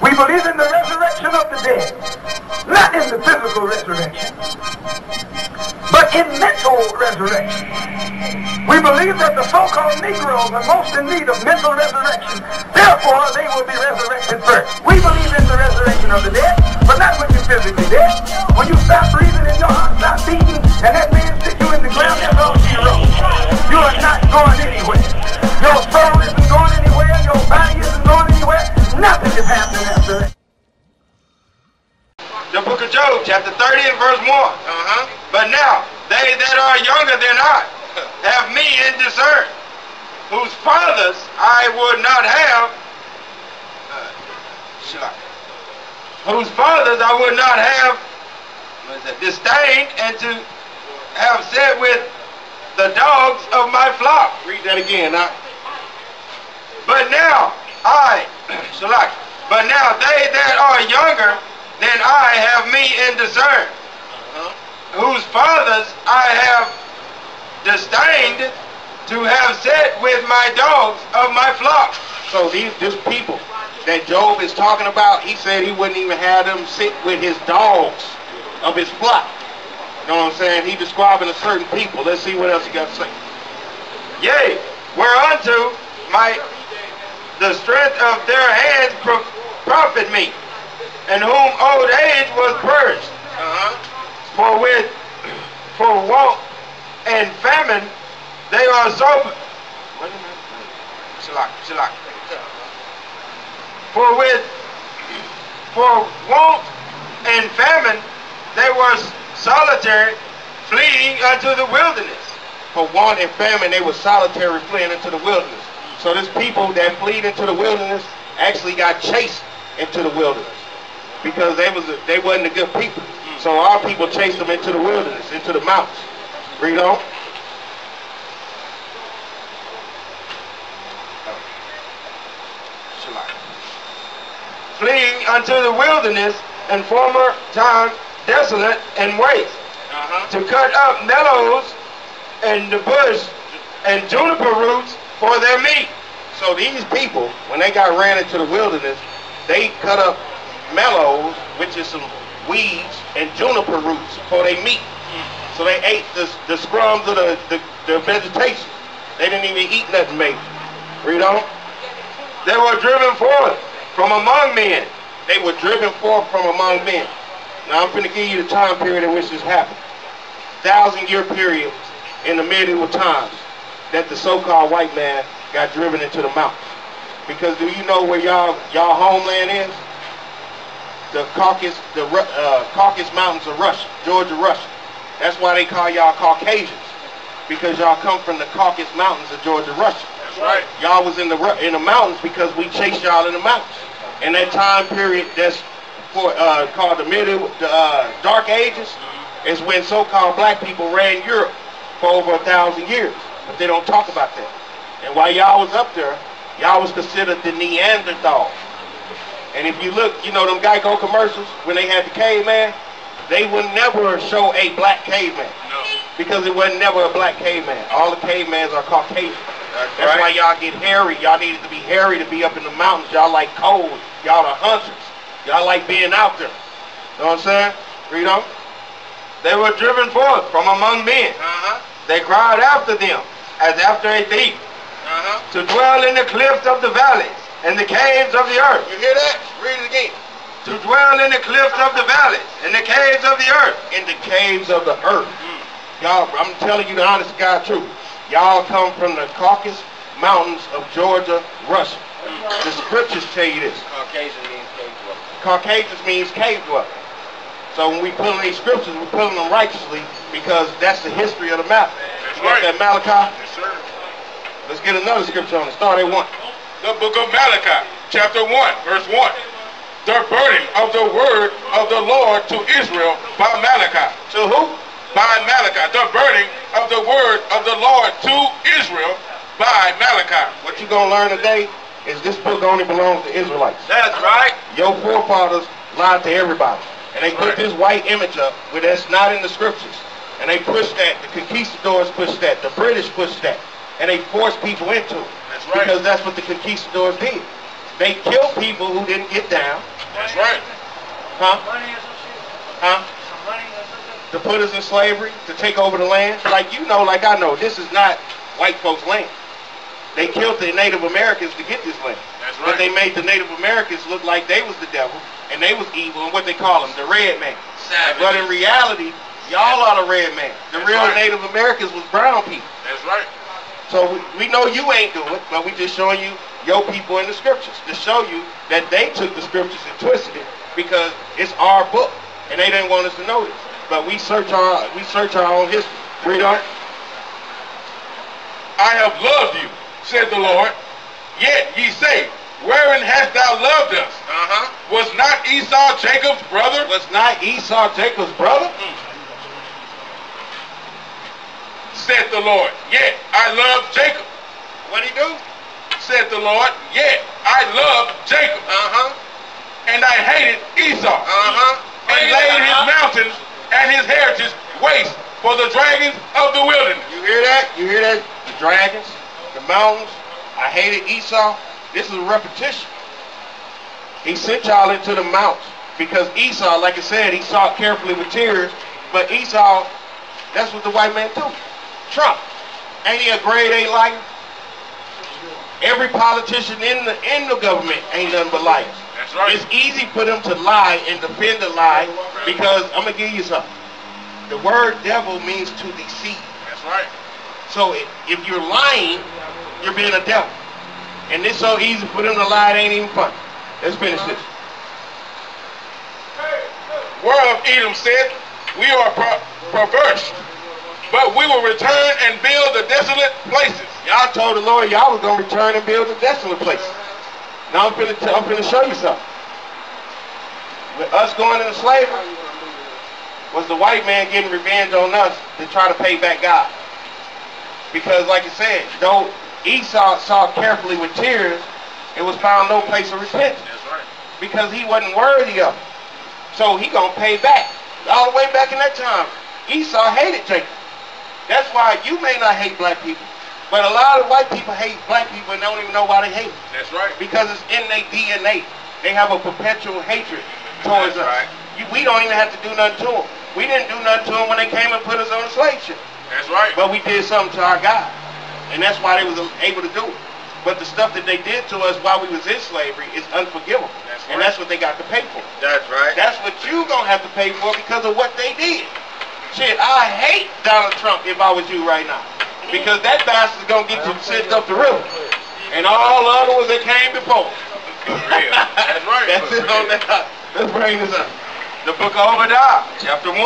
We believe in the resurrection of the dead, not in the physical resurrection, but in mental resurrection. We believe that the so-called Negroes are most in need of mental resurrection. Therefore, they will be resurrected first. We believe in the resurrection of the dead, but not when you're physically dead. When you stop breathing and your heart stops beating, and that man stick you in the ground, that's all she wrote. You are not going anywhere. Your soul isn't going anywhere. Your body isn't going anywhere. Nothing is happening after that. The book of Job, chapter 30 and verse 1. But now, they that are younger than I have me in discern, whose fathers I would not have, whose fathers I would not have disdained, and to have said with the dogs of my flock. Read that again. But now but now they that are younger than I have me in discern, whose fathers I have disdained to have set with my dogs of my flock. So this people that Job is talking about, he said he wouldn't even have them sit with his dogs of his flock. You know what I'm saying? He describing a certain people. Let's see what else he got to say. Yea, whereunto the strength of their hands profit me, and whom old age was purged. For want and famine they are so. For want and famine they were solitary, fleeing unto the wilderness. For want and famine they were solitary, fleeing into the wilderness. So this people that fled into the wilderness actually got chased into the wilderness because they wasn't a good people. So our people chased them into the wilderness, into the mountains. Read on. Fleeing unto the wilderness, and former time desolate and waste, to cut up mellows and the bush and juniper roots for their meat. So these people, when they got ran into the wilderness, they cut up mellows, which is some weeds, and juniper roots for their meat. So they ate the scrums of the vegetation. They didn't even eat nothing, maybe. Read on. They were driven forth from among men. They were driven forth from among men. Now I'm going to give you the time period in which this happened. 1,000-year period in the medieval times that the so-called white man got driven into the mountains. Because do you know where y'all homeland is? The Caucasus Mountains of Russia, Georgia, Russia. That's why they call y'all Caucasians, because y'all come from the Caucasus Mountains of Georgia, Russia. That's right. Y'all was in the mountains because we chased y'all in the mountains. In that time period, that's called the Dark Ages, is when so-called black people ran Europe for over 1,000 years. But they don't talk about that. And while y'all was up there, y'all was considered the Neanderthal. And if you look, you know them Geico commercials when they had the caveman, they would never show a black caveman. No. Because it wasn't never a black caveman. All the cavemans are Caucasian. That's right. why y'all get hairy. Y'all needed to be hairy to be up in the mountains. Y'all like cold. Y'all are hunters. Y'all like being out there. You know what I'm saying? Read on. They were driven forth from among men. They cried after them as after a thief, to dwell in the cliffs of the valleys and the caves of the earth. You hear that? Read it again. To dwell in the cliffs of the valleys and the caves of the earth. In the caves of the earth. Y'all, I'm telling you the honest to God truth. Y'all come from the Caucasus Mountains of Georgia, Russia. The scriptures tell you this. Caucasian means cave dweller. Caucasians means cave dweller. So when we put in these scriptures, we put them righteously because that's the history of the matter. You got that Malachi? Yes, sir. Let's get another scripture on it. Start at 1. The book of Malachi, chapter 1, verse 1. The burden of the word of the Lord to Israel by Malachi. To who? By Malachi. The burden of the word of the Lord to Israel by Malachi. What you gonna learn today is this book only belongs to Israelites. That's right. Your forefathers lied to everybody. And they put this white image up where that's not in the scriptures. And they pushed that. The conquistadors pushed that. The British pushed that. And they forced people into it. That's right. Because that's what the conquistadors did. They killed people who didn't get down. That's right. Huh? Huh? To put us in slavery, to take over the land. Like you know, like I know, this is not white folks' land. They killed the Native Americans to get this land. That's right. But they made the Native Americans look like they was the devil, and they was evil, and what they call them, the red man. Savage. But in reality, y'all are the red man. The That's real right. Native Americans was brown people. That's right. So we know you ain't do it, but we just showing you your people in the scriptures to show you that they took the scriptures and twisted it because it's our book, and they didn't want us to know this. But we search our own history. Read on. I have loved you, said the Lord. Yet ye say, wherein hast thou loved us? Was not Esau Jacob's brother? Was not Esau Jacob's brother? Said the Lord. Yet I loved Jacob. What'd he do? Said the Lord. Yet I loved Jacob. And I hated Esau. And laid his mountains and his heritage waste for the dragons of the wilderness. You hear that? You hear that? The dragons, the mountains. I hated Esau. This is a repetition. He sent y'all into the mountains because Esau, like I said, he sought carefully with tears. But Esau, that's what the white man do. Trump, ain't he a grade A liar? Every politician in the government ain't nothing but liars. That's right. It's easy for them to lie and defend a lie because I'm gonna give you something. The word devil means to deceive. That's right. So if you're lying, you're being a devil. And it's so easy for them to lie, it ain't even funny. Let's finish this. Whereof Edom said, we are perverse, but we will return and build the desolate places. Y'all told the Lord y'all was going to return and build the desolate places. Now I'm finna show you something. With us going into slavery, was the white man getting revenge on us to try to pay back God. Because like I said, though Esau saw carefully with tears, it was found no place of repentance. That's right. Because he wasn't worthy of it. So he gonna pay back. All the way back in that time, Esau hated Jacob. That's why you may not hate black people, but a lot of white people hate black people and don't even know why they hate them. That's right. Because it's in their DNA. They have a perpetual hatred towards That's us. right. We don't even have to do nothing to them. We didn't do nothing to them when they came and put us on a slave ship. That's right. But we did something to our God. And that's why they was able to do it. But the stuff that they did to us while we was in slavery is unforgivable. That's and right. that's what they got to pay for. That's right. That's what you gonna have to pay for because of what they did. Shit, I hate Donald Trump if I was you right now. Because that bastard's gonna get you sent up the river. And all the other ones that came before. That's right. That's it on that. Let's bring this up. The book of Obadiah, chapter 1.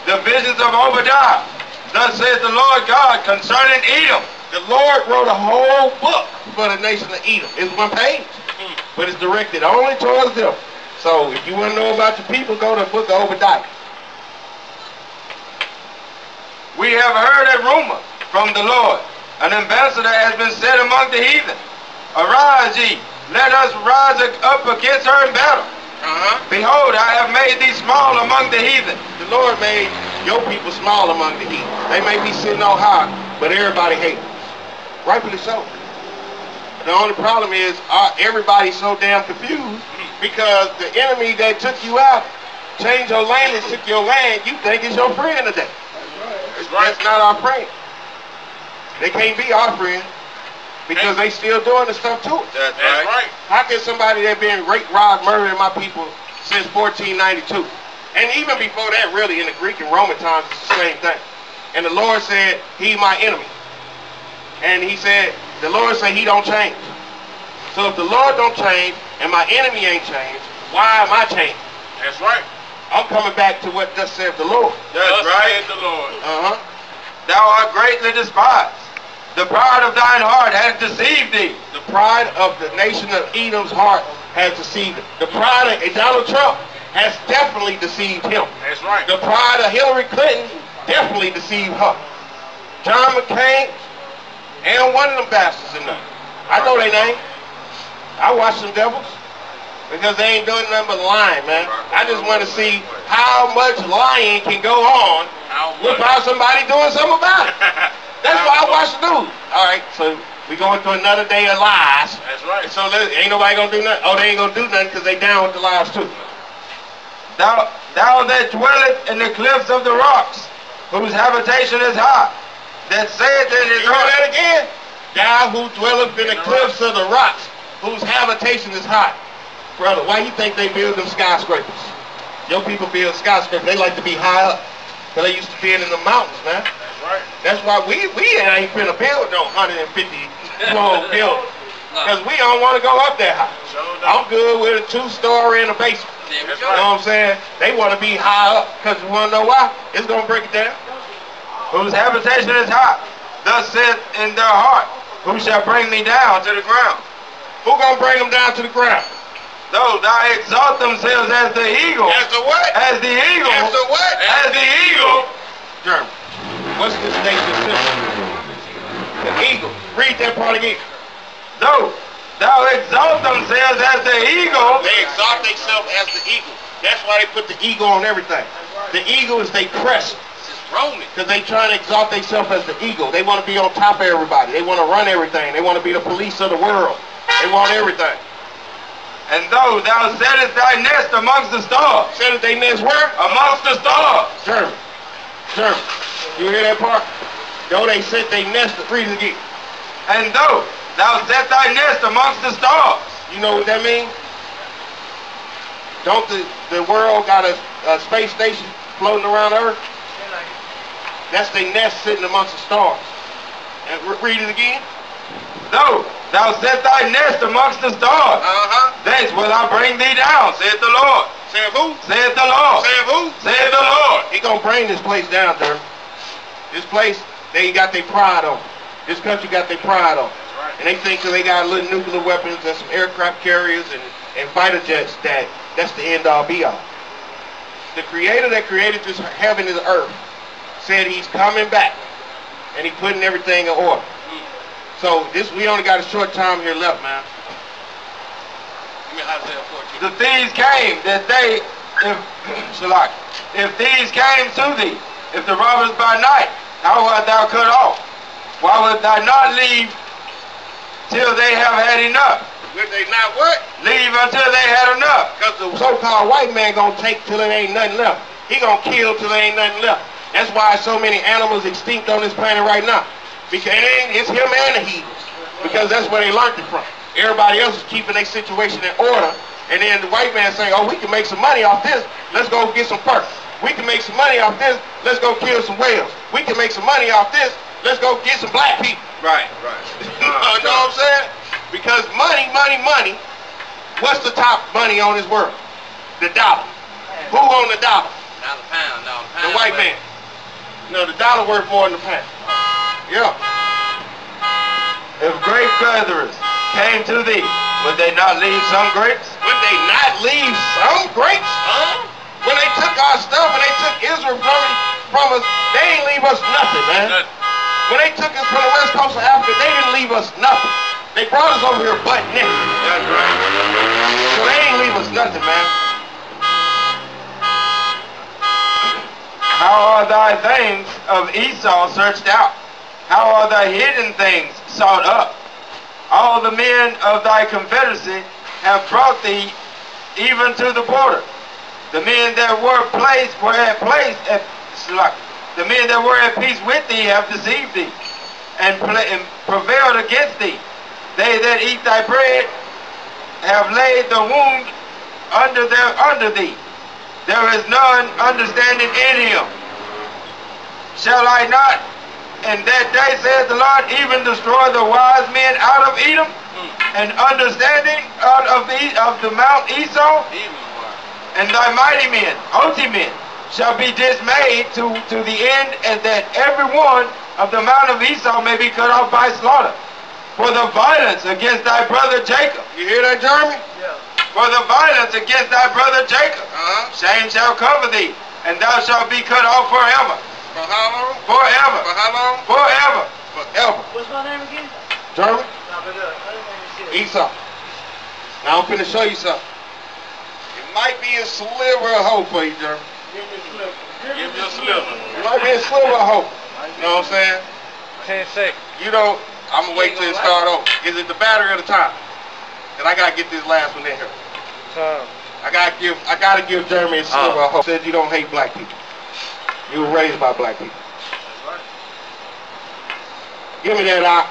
The visions of Obadiah. Thus says the Lord God concerning Edom. The Lord wrote a whole book for the nation of Edom. It's one page, but it's directed only towards them. So if you want to know about your people, go to the book of Obadiah. We have heard a rumor from the Lord. An ambassador has been set among the heathen. Arise ye, let us rise up against her in battle. Behold, I have made thee small among the heathen. The Lord made your people small among the heathen. They may be sitting on high, but everybody hates them. Rightfully so. The only problem is everybody's so damn confused because the enemy that took you out, changed your language, took your land, you think it's your friend today. That's not our friend. They can't be our friend because they still doing the stuff to us. That's That's right. right. How can somebody that been raped, robbed, murdering my people since 1492? And even before that, really, in the Greek and Roman times, it's the same thing. And the Lord said, he's my enemy. And he said, the Lord said he don't change. So if the Lord don't change and my enemy ain't changed, why am I changing? That's right. I'm coming back to what thus saith the Lord. That's Thus right. saith the Lord. Thou art greatly despised. The pride of thine heart has deceived thee. The pride of the nation of Edom's heart has deceived him. The pride of Donald Trump has definitely deceived him. That's right. The pride of Hillary Clinton definitely deceived her. John McCain, and one of them bastards in there. I know their name. I watch them devils because they ain't doing nothing but lying, man. I just want to see how much lying can go on without somebody doing something about it. That's why I watch the news. All right, so We going through another day of lies. That's right. So ain't nobody gonna do nothing. Oh, they ain't gonna do nothing because they down with the lies too. Thou that dwelleth in the cliffs of the rocks, whose habitation is high, that saith in his You hear heart. that again? Thou who dwelleth in the cliffs of the rocks, whose habitation is high. Brother, why you think they build them skyscrapers? Your people build skyscrapers. They like to be high up. Because they used to be in the mountains, man. That's right. That's why we ain't finna build no 150 floor building. Because we don't want to go up that high. I'm good with a 2-story and a basement. You know what I'm saying? They want to be high up because you want to know why? It's going to break it down. Whose habitation is high, thus saith in their heart, who shall bring me down to the ground? Who going to bring them down to the ground? Those that exalt themselves as the eagle. As the what? As the eagle. As the what? As the eagle. German. What's this nation's symbol? The eagle. Read that part again. Thou exalt themselves as the eagle. They exalt themselves as the eagle. That's why they put the eagle on everything. The eagle is they crest. Roman. Because they trying to exalt themselves as the eagle. They want to be on top of everybody. They want to run everything. They want to be the police of the world. They want everything. And thou settest thy nest amongst the stars. Settest they nest where? Amongst the stars. German. German. You hear that part? Though they set they nest, read it again. And thou set thy nest amongst the stars. You know what that means? Don't the world got a space station floating around Earth? That's their nest sitting amongst the stars. And read it again. Thou set thy nest amongst the stars. Thence will I bring thee down, saith the Lord. Saith who? Saith the Lord. Saith who? Saith the Lord. He gonna bring this place down, there. This place, they got their pride on. This country got their pride on. And they think that they got little nuclear weapons and some aircraft carriers and fighter jets that's the end all be all. The creator that created this heaven and earth said he's coming back. And he putting everything in order. So we only got a short time here left, man. Give me Isaiah 14. The thieves came that they, if thieves came to thee, if the robbers by night, how art thou cut off? Why would thou not leave till they have had enough? Would they not what? Leave until they had enough. Because the so-called white man gonna take till there ain't nothing left. He gonna kill till there ain't nothing left. That's why so many animals extinct on this planet right now. Because it's him and the heathens. Because that's where they learned it from. Everybody else is keeping their situation in order. And then the white man saying, oh, we can make some money off this. Let's go get some fur. We can make some money off this. Let's go kill some whales. We can make some money off this. Let's go get some black people. Right. You know what I'm saying? Because money. What's the top money on this world? The dollar. Who own the dollar? Not the pound, no. The white man. No, the dollar worth more than the pound. Yeah. If grape gatherers came to thee, would they not leave some grapes? Would they not leave some grapes? When they took our stuff and they took Israel from us, they ain't leave us nothing, man. When they took us from the west coast of Africa, they didn't leave us nothing. They brought us over here butt naked. That's right. So they ain't leave us nothing, man. How are thy things of Esau searched out? How are thy hidden things sought up? All the men of thy confederacy have brought thee even to the border. The men that were the men that were at peace with thee have deceived thee and prevailed against thee. They that eat thy bread have laid the wound under thee. There is none understanding in him. Shall I not, in that day, saith the Lord, even destroy the wise men out of Edom, and understanding out of the Mount Esau? And thy mighty men, haughty men, shall be dismayed to the end, and that every one of the Mount of Esau may be cut off by slaughter. For the violence against thy brother Jacob. You hear that, Jeremy? Yeah. For the violence against thy brother Jacob. Shame shall cover thee, and thou shalt be cut off forever. For how long? Forever. For how long? Forever. Forever. What's my name again? Jeremy? Esau. Now I'm finna show you something. It might be a sliver of hope for you, Jeremy. Give me a sliver. Give me a sliver. It might be a sliver of hope. You know what I'm saying? 10 seconds. You know, I'm gonna wait till it start over. Is it the battery or the time? And I gotta get this last one in here. I gotta give Jeremy a silver hope. Said you don't hate black people. You were raised by black people. Give me that eye.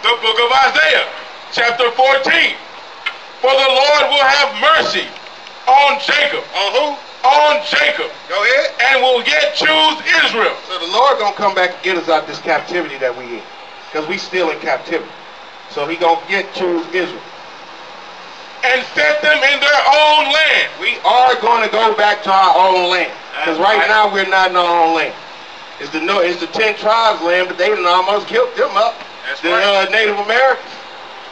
The book of Isaiah, chapter 14. For the Lord will have mercy on Jacob. On who? On Jacob. Go ahead. And will yet choose Israel. So the Lord gonna come back and get us out of this captivity that we in. Because we still in captivity. So he gonna choose Israel. And set them in their own land. We are gonna go back to our own land. Because right now we're not in our own land. It's the 10 tribes land, but they done almost killed them up. That's the right. Native Americans.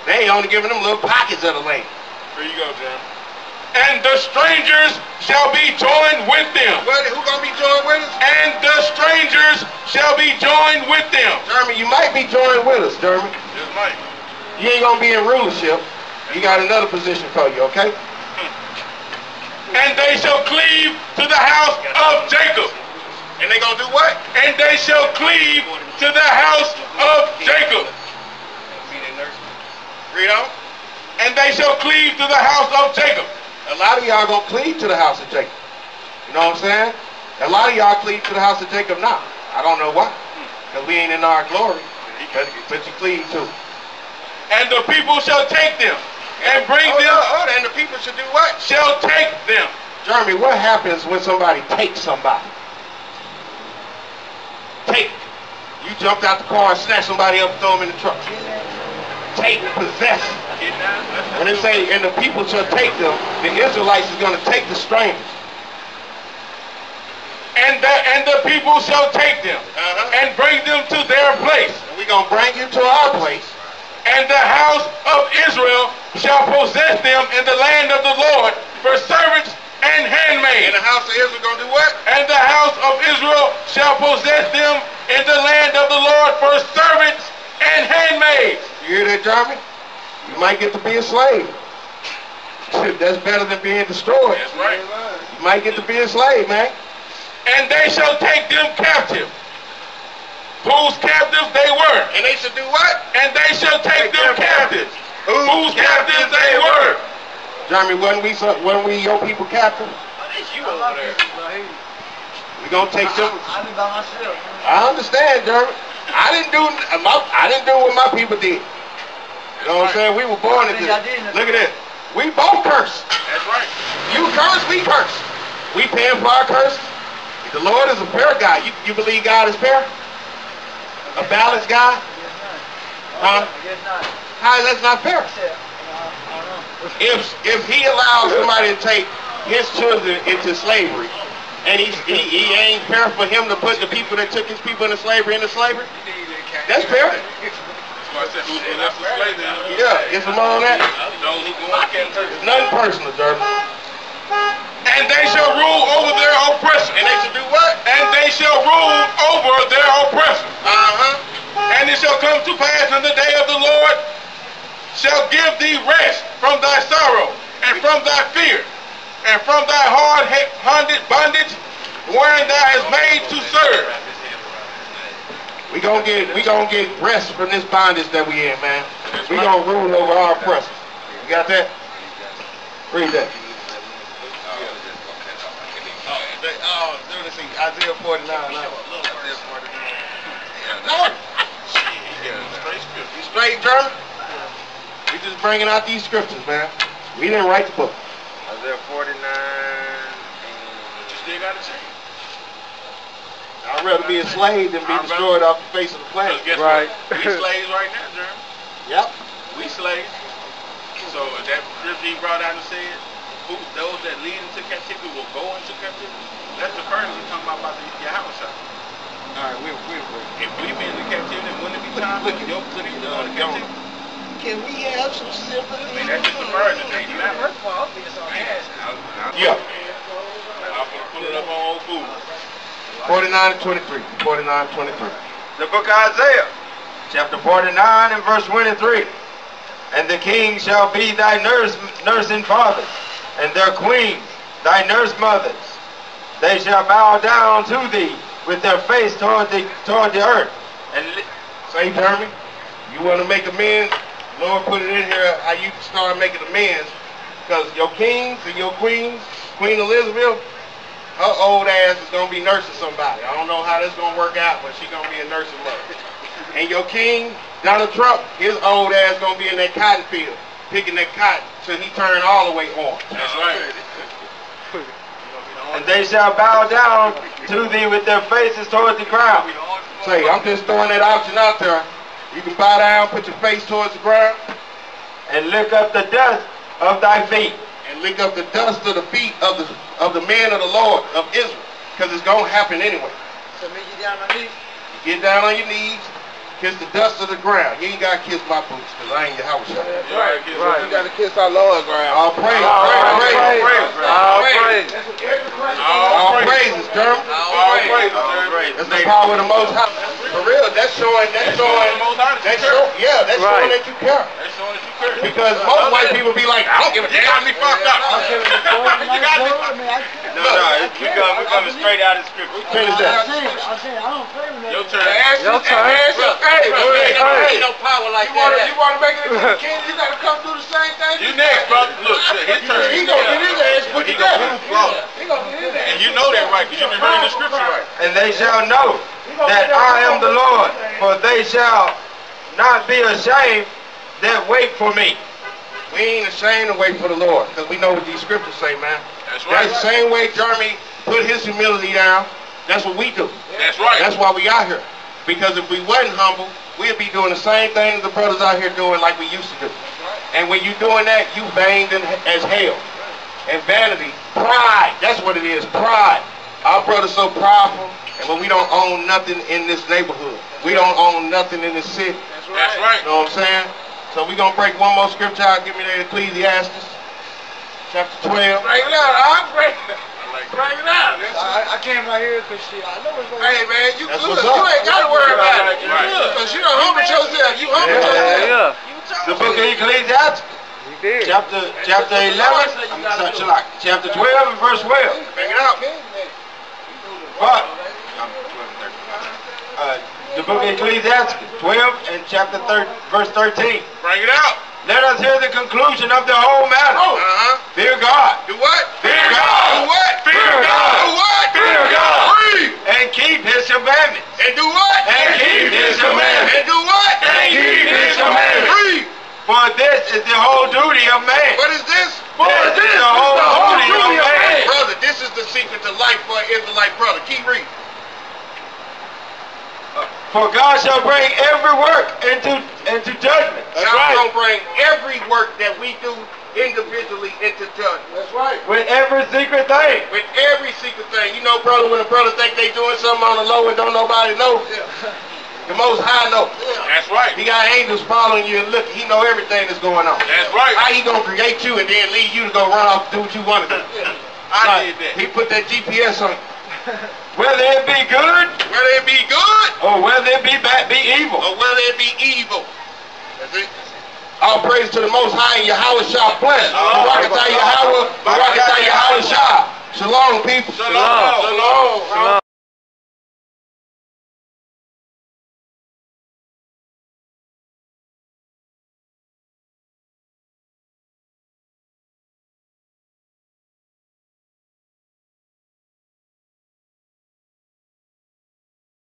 They only giving them little pockets of the land. Here you go, Jeremy. And the strangers shall be joined with them. Who gonna be joined with us? And the strangers shall be joined with them. Jeremy, you might be joined with us, Jeremy. Just might. You ain't gonna be in rulership. You got another position for you, okay? And they shall cleave to the house of Jacob. And they gonna do what? And they shall cleave to the house of Jacob. Read on. And they shall cleave to the house of Jacob. A lot of y'all gonna cleave to the house of Jacob. You know what I'm saying? A lot of y'all cleave to the house of Jacob now. I don't know why. Because we ain't in our glory. But you cleave to. And the people shall take them and bring them. And the people should do what? Shall take them. Jeremy, what happens when somebody takes somebody? Take. You jumped out the car and snatched somebody up and throw them in the truck. Take, possess. When they say, and the people shall take them, the Israelites is going to take the strangers. And the people shall take them and bring them to their place. And we're going to bring you to our place. And the house of Israel shall possess them in the land of the Lord for servants and handmaids. And the house of Israel going to do what? And the house of Israel shall possess them in the land of the Lord for servants and handmaids. You hear that, Jeremy? You might get to be a slave. That's better than being destroyed. That's right. You might get to be a slave, man. And they shall take them captive, whose captives they were. And they should do what? And they shall take them captives, whose captives they were. Jeremy, wasn't we your people captive? You over there. We gonna take them. I be by myself. I understand, Jeremy. I didn't do what my people did. You know what I'm saying? We were born into this. Look at this. We both cursed. That's right. You curse, we curse. We paying for our curse. The Lord is a fair God. You believe God is fair? A balanced God? Huh? How is that not fair? If he allows somebody to take his children into slavery, and he ain't fair for him to put the people that took his people into slavery, that's fair. Yeah, it's among that. It's nothing personal, Jeremy. And they shall rule over their oppressors. And they should do what? And they shall rule over their oppressors. And it shall come to pass in the day of the Lord shall give thee rest from thy sorrow and from thy fear and from thy hard-handed bondage wherein thou hast made to serve. We gonna get rest from this bondage that we in, man. We gonna rule over our oppressors. You got that? Read that. Isaiah 49. No. You straight, German? We just bringing out these scriptures, man. We didn't write the book. Isaiah 49. But you still got to change. I'd rather be a slave than be destroyed off the face of the planet. Right. We slaves right now, Jeremy. Yep. We slaves. So that scripture he brought out and said, those that lead into captivity will go into captivity. That's the first we're talking about the Yahweh. All right, wait. If we been in captivity, wouldn't it be time for your putting to go into captivity? Can we have some sympathy? I mean, that's just the version. Yeah. I'm going to pull it up on old food. 49 and 23. 49 and 23. The book of Isaiah, chapter 49 and verse 23. And the king shall be thy nursing fathers, and their queens thy nurse mothers. They shall bow down to thee with their face toward the earth. And say, Jeremy. You want to make amends? Lord put it in here how you start making amends. Because your kings and your queens, Queen Elizabeth, her old ass is going to be nursing somebody. I don't know how this going to work out, but she's going to be a nursing mother. And your king, Donald Trump, his old ass going to be in that cotton field, picking that cotton till he turn all the way orange. That's right. And they shall bow down to thee with their faces towards the ground. Say, I'm just throwing that option out there. You can bow down, put your face towards the ground, And lick up the dust of thy feet. and lick up the dust of the feet of the men of the Lord of Israel. Because it's going to happen anyway. So me get down on my knees. Get down on your knees, kiss the dust of the ground. You ain't got to kiss my boots because I ain't your house shot. Right. You got to kiss our Lord's ground. All praise, All praise, praise. praise. All praises, German. All praise. That's the power of the Most High. For real, that's showing that you care. That's showing that you care. Because most white people be like, I don't give a You got me fucked up. You got me fucked up. We're coming straight out of scripture. Finish that. I'm saying, I don't play with that. Your turn. Your turn. Ain't no power like You want to make it into the king, you got to come do the same thing. You next, brother. Look, his turn. He gonna get his ass put He together. gonna He gonna get his ass. And you know that right, because you been reading the scripture right. And they shall know that I am the Lord, for they shall not be ashamed that wait for me. We ain't ashamed to wait for the Lord, because we know what these scriptures say, man. That's right. That's the same way Jeremy put his humility down. That's what we do. That's right. That's why we out here. Because if we wasn't humble, we'd be doing the same thing the brothers out here doing like we used to do. And when you doing that, you vain as hell. And vanity, pride, that's what it is, pride. Our brother's so prideful, but we don't own nothing in this neighborhood. We don't own nothing in this city. That's right. You know what I'm saying? So we're going to break one more scripture out. Give me that Ecclesiastes, chapter 12. Break it out. I'm breaking it. Break it out. I came right here because I know it's going to Hey, man, you That's good. what's up. You ain't got to worry about it. Right. Because you done humbled yourself. You humbled yourself. The book of Ecclesiastes, chapter 11, chapter 12 and verse 12. Bring it out. But the book of Ecclesiastes, 12 and verse 13. Bring it out. Let us hear the conclusion of the whole matter. Fear God. Do what? Fear God. Do what? Fear God. Do what? Fear God. Read. And keep his commandments. And do what? And keep his commandments. And do what? And keep his commandments. Read. For this is the whole duty of man. What is this? This is the whole duty of man. Brother, this is the secret to life for an Israelite brother. Keep reading. For God shall bring every work into judgment. That's right. Going to bring every work that we do individually into judgment. That's right. With every secret thing. With every secret thing. You know, brother, when a brother think they doing something on the low and don't nobody know, the Most High know. That's right. He got angels following you and looking. He know everything that's going on. That's right. How he going to create you and then leave you to go run off and do what you want to do? I did that. He put that GPS on you. Whether it be good Whether it be good or whether it be bad, be evil. or whether it be evil. That's it. All praise to the Most High and Yahweh shall bless. Barakatah Yahweh, Barakatah Yahweh shall. Shalom, people. Shalom. Shalom.